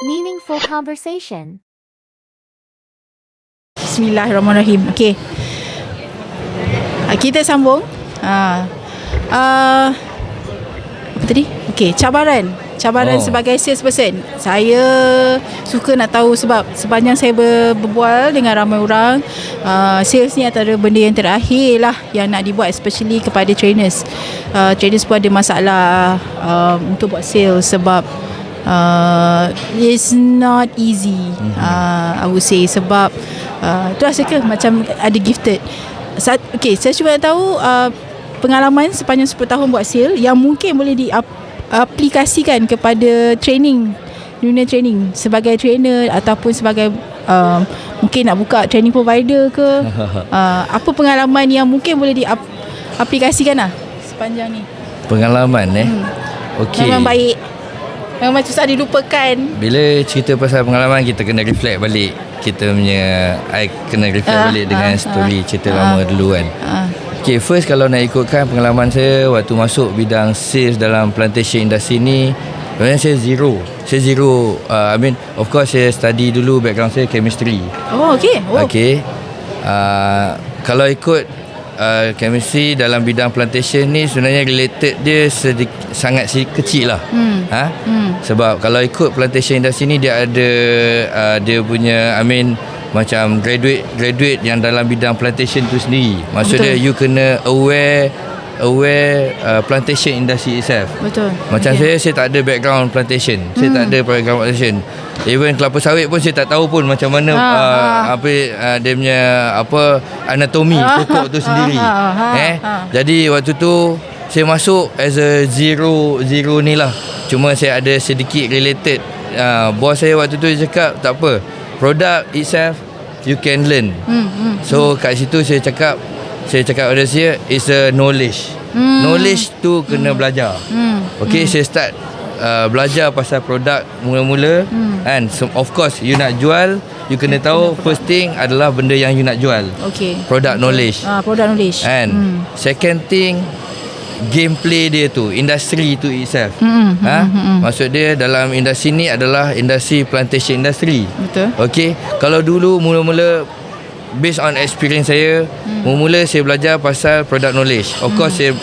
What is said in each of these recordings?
Meaningful conversation. Bismillahirrahmanirrahim. Okey. Kita sambung. Apa tadi? Okey, cabaran sebagai salesperson. Saya suka nak tahu sebab sepanjang saya berbual dengan ramai orang, sales ni antara benda yang terakhir lah yang nak dibuat, especially kepada trainers. Trainers pun ada masalah untuk buat sales sebab it's not easy. I would say sebab tu rasa ke macam ada gifted. Okay, saya cuba nak tahu pengalaman sepanjang 10 tahun buat sale yang mungkin boleh diaplikasikan kepada training, dunia training, sebagai trainer ataupun sebagai mungkin nak buka training provider ke. Apa pengalaman yang mungkin boleh diaplikasikan lah sepanjang ni? Pengalaman Okey. Memang baik, memang susah dilupakan. Bila cerita pasal pengalaman, kita kena reflect balik. Kita punya I kena reflect balik dengan story cerita lama dulu kan. Okay, first kalau nak ikutkan pengalaman saya waktu masuk bidang sales dalam plantation industry ni, sebenarnya saya zero. I mean, of course saya study dulu, background saya chemistry. Oh, okay. Okay. Kalau ikut chemistry dalam bidang plantation ni, sebenarnya related dia sangat kecil lah. Sebab kalau ikut plantation industry ni, dia ada dia punya, I mean, macam graduate yang dalam bidang plantation tu sendiri. Maksudnya you kena aware plantation industry itself. Betul. Macam saya tak ada background plantation. Saya tak ada background plantation. Even kelapa sawit pun saya tak tahu pun macam mana dia punya anatomi pokok tu sendiri. Jadi waktu tu saya masuk as a zero ni lah. Cuma saya ada sedikit related. Bos saya waktu tu dia cakap tak apa, product itself you can learn. So kat situ saya cakap pada saya is a knowledge. Knowledge tu kena belajar. Okay, saya start belajar pasal produk mula-mula. And so, of course you nak jual, you kena tahu first thing adalah benda yang you nak jual. Okay. Product knowledge. Product knowledge. And second thing, gameplay dia tu, industri tu itself. Maksud dia dalam industri ni adalah industri plantation industry. Betul. Okay, kalau dulu mula-mula based on experience saya, mula-mula saya belajar pasal product knowledge. Of course saya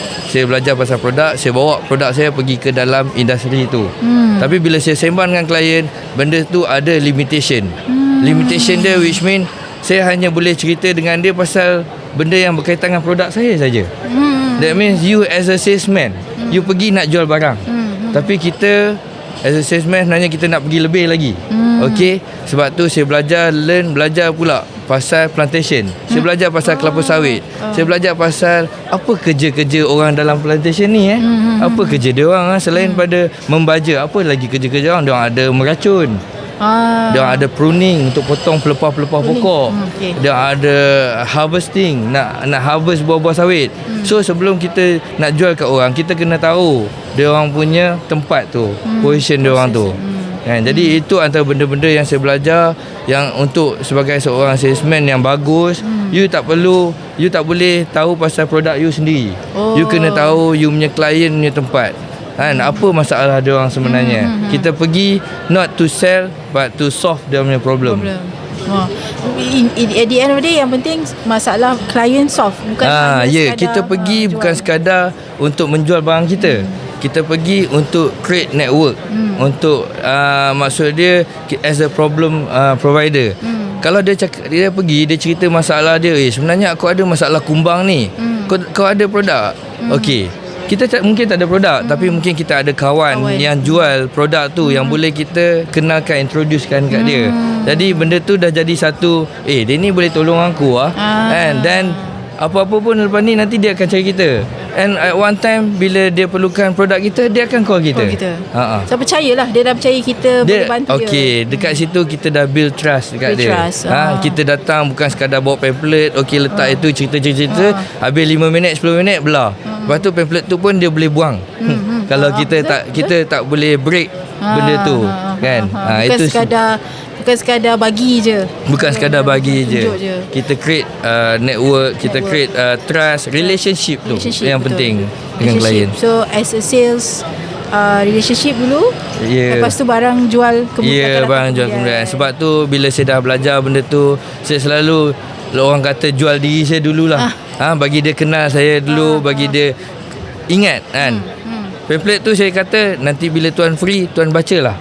belajar pasal produk, saya bawa produk saya pergi ke dalam industri tu. Tapi bila saya sembang dengan klien, benda tu ada limitation. Limitation dia which mean saya hanya boleh cerita dengan dia pasal benda yang berkaitan dengan produk saya saja. That means you as a salesman, you pergi nak jual barang. Tapi kita as a salesman sebenarnya kita nak pergi lebih lagi. Okay, sebab tu saya belajar pula pasal plantation. Saya belajar pasal kelapa sawit. Saya belajar pasal apa kerja-kerja orang dalam plantation ni Apa kerja dia orang selain pada membaja, apa lagi kerja-kerja orang? Dia orang ada meracun. Dia ada pruning untuk potong pelepah-pelepah pokok. Dia ada harvesting, nak harvest buah-buah sawit. So sebelum kita nak jual kat orang, kita kena tahu dia orang punya tempat tu, position dia orang tu. Jadi itu antara benda-benda yang saya belajar, yang untuk sebagai seorang salesman yang bagus, you tak boleh tahu pasal produk you sendiri. You kena tahu you punya klien punya tempat. Apa masalah dia orang sebenarnya. Kita pergi not to sell but to solve dia punya problem. At the end of the day, yang penting masalah klien solve, bukan kita pergi bukan sekadar untuk menjual barang kita. Kita pergi untuk create network. Untuk maksud dia as a problem provider. Kalau dia pergi, dia cerita masalah dia, sebenarnya aku ada masalah kumbang ni. Kau ada produk? Okey, kita mungkin tak ada produk, tapi mungkin kita ada kawan yang jual produk tu, yang boleh kita kenalkan, introducekan kat dia. Jadi benda tu dah jadi satu, dia ni boleh tolong aku And then apa-apa pun lepas ni nanti dia akan cari kita. And at one time bila dia perlukan produk kita, dia akan call kita. So percayalah, dia dah percaya kita boleh bantu dia. Okay, dekat situ kita dah build trust dekat dia. Kita datang bukan sekadar bawa pamphlet, letak itu cerita-cerita, habis 5 minit 10 minit belah. Lepas tu pamphlet tu pun dia boleh buang. Kalau kita tak boleh break benda tu kan. Bukan sekadar bagi je. Bukan sekadar bagi je. Kita create network, kita create trust, relationship tu yang penting dengan klien. So as a sales relationship dulu. Ya. Lepas tu barang jual kemudian. Ya, barang jual kemudian. Sebab tu bila saya dah belajar benda tu, saya selalu orang kata jual diri saya dululah. Bagi dia kenal saya dulu, bagi dia ingat kan. Pamphlet tu saya kata nanti bila tuan free, tuan bacalah.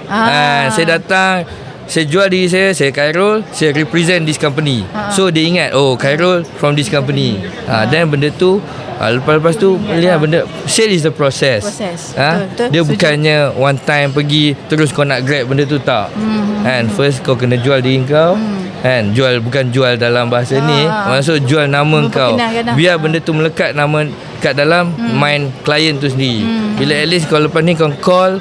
Saya datang, saya jual diri saya Khairul, saya represent this company. So dia ingat, oh Khairul from this company. Dan benda tu lepas tu lihat benda sale is the process. Betul. Dia bukannya one time pergi terus kau nak grab benda tu, tak. Kan first kau kena jual diri kau. Kan bukan jual dalam bahasa ni, maksud jual nama kau. Biar benda tu melekat nama kat dalam mind klien tu sendiri. Bila at least kau lepas ni kau call,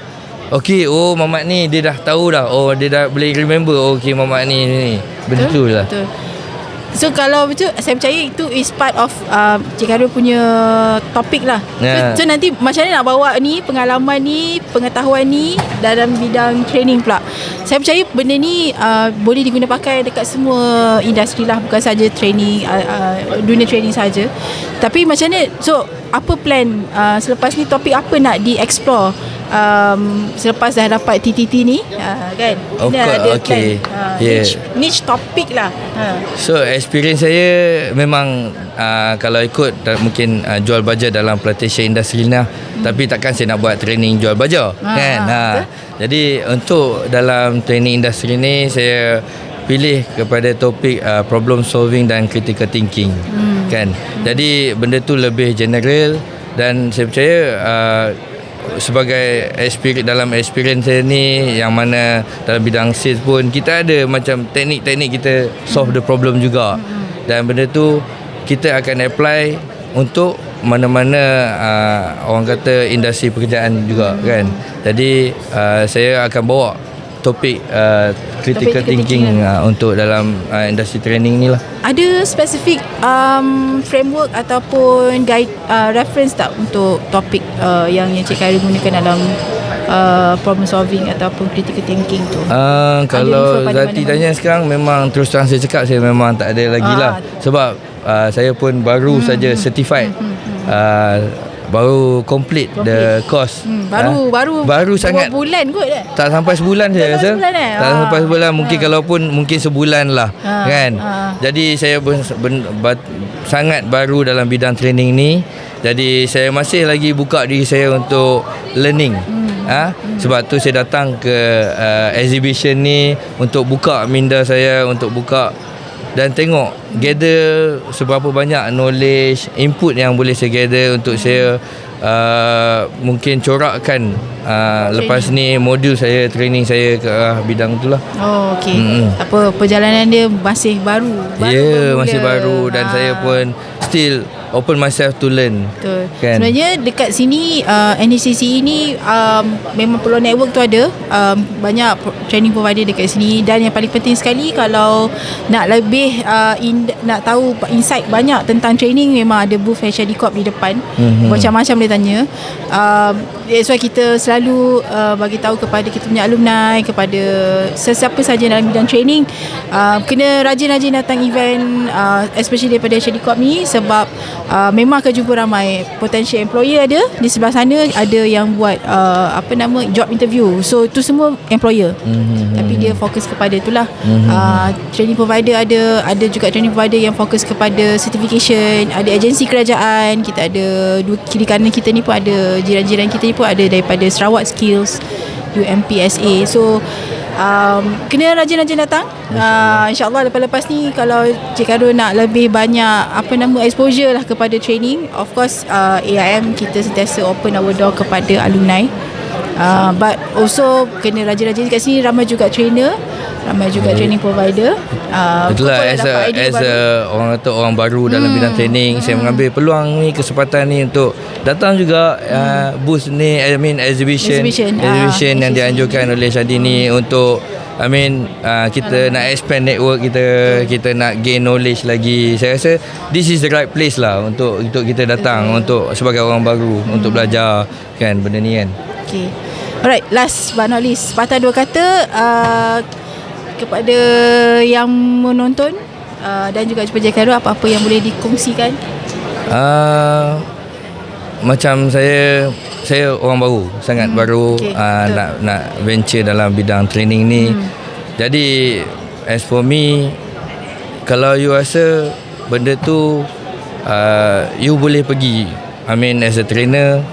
okey, oh Mamat ni dia dah tahu dah. Oh dia dah boleh remember, okey Mamat ni. Betul lah. Betul. So kalau betul, saya percaya itu is part of Cik Khairul punya topik lah. So nanti macam mana nak bawa ni, pengalaman ni, pengetahuan ni dalam bidang training pula. Saya percaya benda ni boleh diguna pakai dekat semua industri lah, bukan saja training, dunia training saja. Tapi macam mana, so apa plan selepas ni, topik apa nak di-explore selepas dah dapat TTT ni, kan? Of course, ada okay. plan niche topik lah. So experience saya memang kalau ikut mungkin jual baja dalam plantation industri ni, tapi takkan saya nak buat training jual baja, kan? Jadi untuk dalam training industri ni saya pilih kepada topik problem solving dan critical thinking, kan? Jadi benda tu lebih general dan saya percaya sebagai dalam experience saya ni, yang mana dalam bidang sales pun kita ada macam teknik-teknik kita solve the problem juga, dan benda tu kita akan apply untuk mana-mana orang kata industri pekerjaan juga, kan. Jadi saya akan bawa topik critical thinking untuk dalam industri training ni lah. Ada spesifik framework ataupun guide reference tak untuk topik yang Cik Khairul gunakan dalam problem solving ataupun critical thinking tu? Kalau Zati tanya sekarang, memang terus terang saya cakap, saya memang tak ada lagi lah. Sebab saya pun baru saja certified, baru complete the course. Baru sangat, bulan kot tak sampai sebulan saya rasa. Tak sampai sebulan, mungkin mungkin sebulan lah, kan. Jadi saya sangat baru dalam bidang training ni. Jadi saya masih lagi buka diri saya untuk learning. Sebab tu saya datang ke exhibition ni untuk buka minda saya, untuk buka dan tengok gather seberapa banyak knowledge, input yang boleh saya gather untuk saya mungkin corakkan lepas ni modul saya, training saya ke bidang itulah. Oh, okey. Apa, perjalanan dia masih baru. Masih baru, dan saya pun still open myself to learn. Betul. Kan? Sebenarnya dekat sini NDCCE ni memang peluang network tu ada. Banyak training provider dekat sini, dan yang paling penting sekali kalau nak lebih nak tahu insight banyak tentang training, memang ada booth HRD Corp di depan. Macam-macam dia tanya. That's why kita selalu bagi tahu kepada kita punya alumni, kepada sesiapa saja dalam bidang training, kena rajin-rajin datang event, especially daripada HRD Corp ni, sebab memang akan jumpa ramai potential employer. Ada di sebelah sana ada yang buat job interview, so itu semua employer, tapi dia fokus kepada itulah. Training provider ada juga training provider yang fokus kepada certification, ada agensi kerajaan, kita ada kiri kanan kita ni pun ada, jiran-jiran kita ni pun ada daripada Sarawak Skills, UMPSA. So kena rajin-rajin datang. InsyaAllah lepas ni kalau Cik Khairul nak lebih banyak exposure lah kepada training, of course AIM kita sentiasa open our door kepada alumni, but also kena rajin-rajin kat sini. Ramai juga trainer, ramai juga training provider. Itulah as orang kata orang baru dalam bidang training, saya mengambil peluang ni, kesempatan ni untuk datang juga booth ni, exhibition yang dianjurkan oleh Syadi ni, untuk kita nak expand network kita nak gain knowledge lagi. Saya rasa this is the right place lah untuk kita datang, untuk sebagai orang baru, untuk belajar kan benda ni, kan. Okay. Alright, last but not least, patah dua kata kepada yang menonton dan juga kepada Cik Khairul, apa-apa yang boleh dikongsikan? macam saya orang baru, sangat baru, okey, nak venture dalam bidang training ni. Jadi as for me, kalau you rasa benda tu you boleh pergi, I mean as a trainer,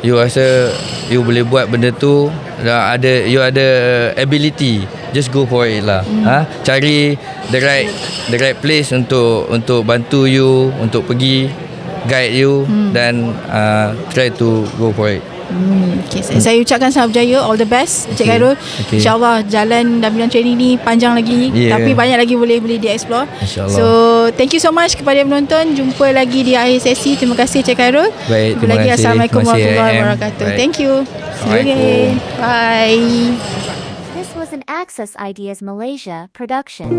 you rasa you boleh buat benda tu, you ada ability, just go for it lah. Cari the right place untuk bantu you, untuk pergi guide you, dan try to go for it. Okay. Saya ucapkan selamat berjaya, all the best Encik Khairul. Okay. InsyaAllah jalan dalam bidang training ni panjang lagi, tapi banyak lagi boleh di-explore. InsyaAllah. So thank you so much kepada yang menonton. Jumpa lagi di akhir sesi. Terima kasih Encik Khairul. Baik, Jumpa terima lagi. kasih. Assalamualaikum Terima kasih, warahmatullahi AM. wabarakatuh. Baik. Thank you. See you again. Assalamualaikum. Bye. This was an Access Ideas Malaysia production.